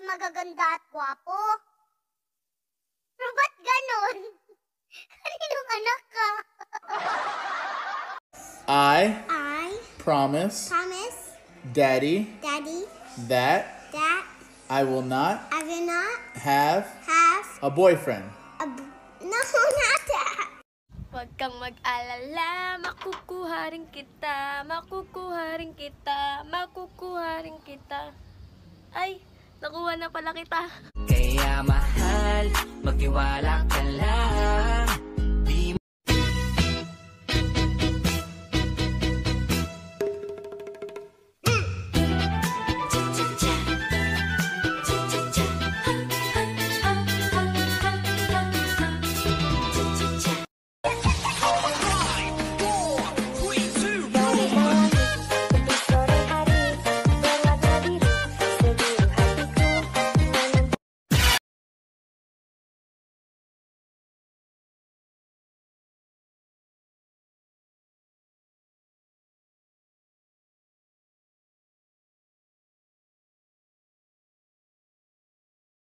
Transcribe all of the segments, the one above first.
magaganda at gwapo. Pero ba't ganon? Kaninong anak ka? I I promise promise, Daddy Daddy, that that I will not I will not have have a boyfriend. no, not that. Huwag kang mag-alala, makukuha rin kita, makukuha rin kita, makukuha rin kita. Ay, nakuha na pala kita. Kaya mahal, magtiwala ka lang.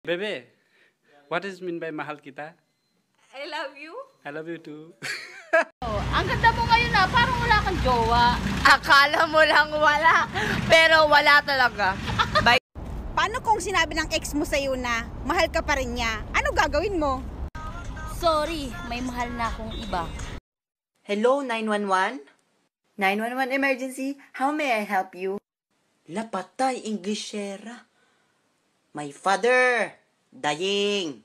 Bebe, what does mean by mahal kita? I love you. I love you too. Ang ganda mo ngayon parang wala kang jowa. Akala mo lang wala, pero wala talaga. Paano kung sinabi ng ex mo sa'yo na mahal ka pa rin niya? Ano gagawin mo? Sorry, may mahal na akong iba. Hello, 911? 911 emergency, how may I help you? La patay, Englishera. My father, dying.